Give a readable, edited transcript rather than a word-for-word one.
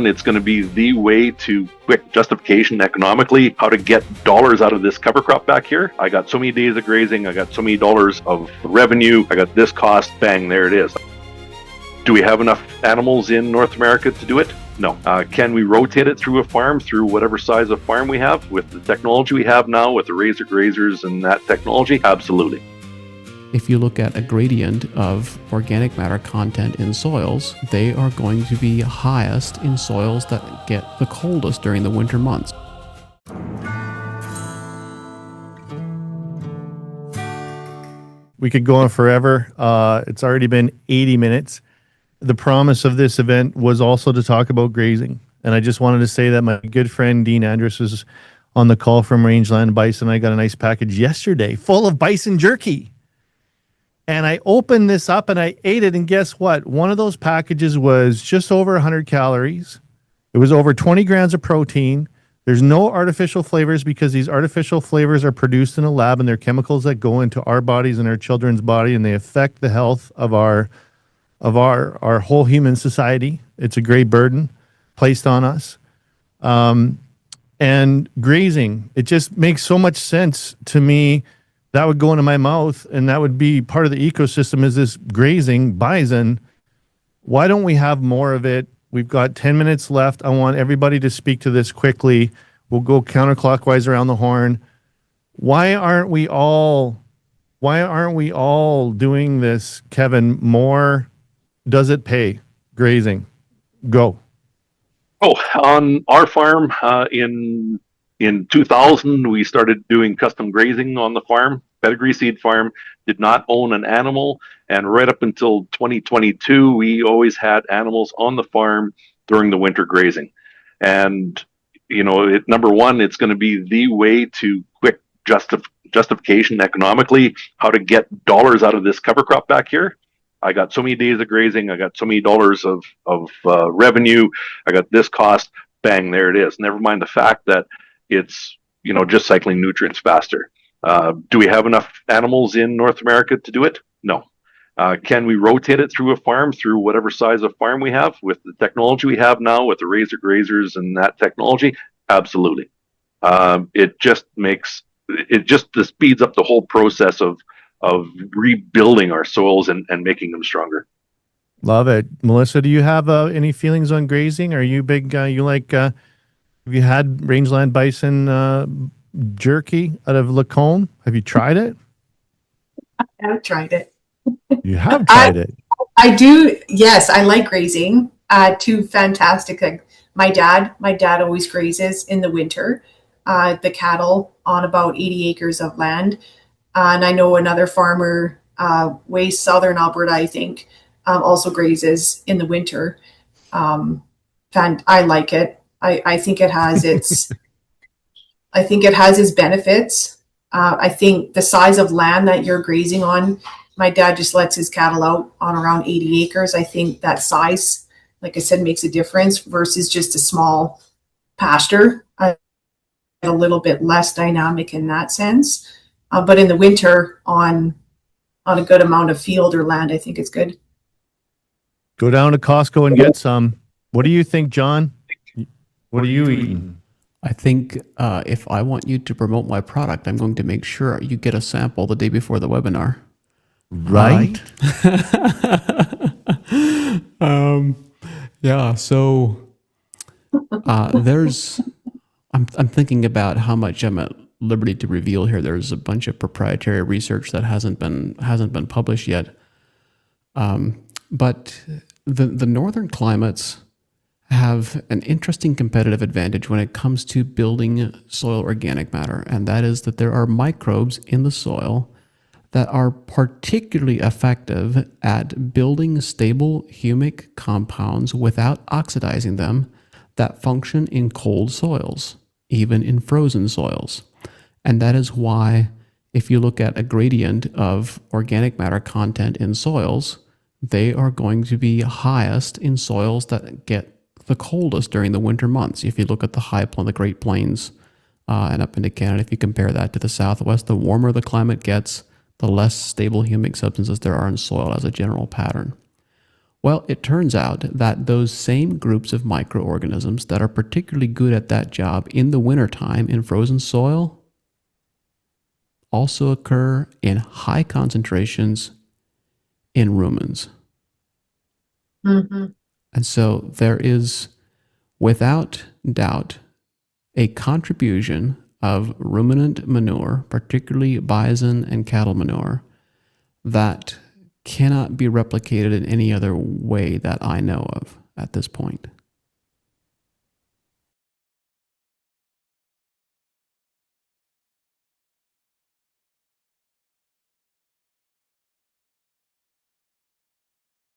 It's going to be the way to quick justification economically, how to get dollars out of this cover crop back here. I got so many days of grazing, I got so many dollars of revenue, I got this cost, bang, there it is. Do we have enough animals in North America to do it? No. Can we rotate it through a farm, through whatever size of farm we have, with the technology we have now, with the razor grazers and that technology? Absolutely. If you look at a gradient of organic matter content in soils, they are going to be highest in soils that get the coldest during the winter months. We could go on forever. It's already been 80 minutes. The promise of this event was also to talk about grazing. And I just wanted to say that my good friend Dean Andress was on the call from Rangeland Bison. I got a nice package yesterday full of bison jerky. And I opened this up and I ate it, and guess what? One of those packages was just over 100 calories. It was over 20 grams of protein. There's no artificial flavors because these artificial flavors are produced in a lab, and they're chemicals that go into our bodies and our children's body, and they affect the health of our whole human society. It's a great burden placed on us. And grazing, it just makes so much sense to me. That would go into my mouth, and that would be part of the ecosystem, is this grazing bison. Why don't we have more of it? We've got 10 minutes left. I want everybody to speak to this quickly. We'll go counterclockwise around the horn. Why aren't we all doing this, Kevin? More, does it pay? Grazing. Go. Oh, on our farm in 2000, we started doing custom grazing on the farm. Pedigree Seed Farm did not own an animal, and right up until 2022, we always had animals on the farm during the winter grazing. And, you know, number one, it's going to be the way to quick justification economically, how to get dollars out of this cover crop back here. I got so many days of grazing, I got so many dollars of revenue, I got this cost, bang, there it is. Never mind the fact that it's, you know, just cycling nutrients faster. Do we have enough animals in North America to do it? No. Can we rotate it through a farm, through whatever size of farm we have, with the technology we have now, with the razor grazers and that technology? Absolutely. It just speeds up the whole process of rebuilding our soils and making them stronger. Love it. Melissa, do you have any feelings on grazing? Are you big, have you had Rangeland Bison jerky out of Lacombe? Have you tried it? I have tried it. You have tried it? I do. Yes, I like grazing. Two fantastic. My dad always grazes in the winter, the cattle on about 80 acres of land. And I know another farmer, way southern Alberta, I think, also grazes in the winter. And I like it. I think it has its benefits. I think the size of land that you're grazing on, my dad just lets his cattle out on around 80 acres. I think that size, like I said, makes a difference versus just a small pasture, a little bit less dynamic in that sense. But in the winter on a good amount of field or land, I think it's good. Go down to Costco and get some. What do you think, John? What are you eating? I think if I want you to promote my product, I'm going to make sure you get a sample the day before the webinar. Right? Yeah, so I'm thinking about how much I'm at liberty to reveal here. There's a bunch of proprietary research that hasn't been published yet. But the northern climates have an interesting competitive advantage when it comes to building soil organic matter, and that is that there are microbes in the soil that are particularly effective at building stable humic compounds without oxidizing them that function in cold soils, even in frozen soils. And that is why, if you look at a gradient of organic matter content in soils, they are going to be highest in soils that get the coldest during the winter months. If you look at the Great Plains and up into Canada, if you compare that to the Southwest, the warmer the climate gets, the less stable humic substances there are in soil as a general pattern. Well, it turns out that those same groups of microorganisms that are particularly good at that job in the wintertime in frozen soil also occur in high concentrations in rumens. Mm-hmm. And so there is, without doubt, a contribution of ruminant manure, particularly bison and cattle manure, that cannot be replicated in any other way that I know of at this point.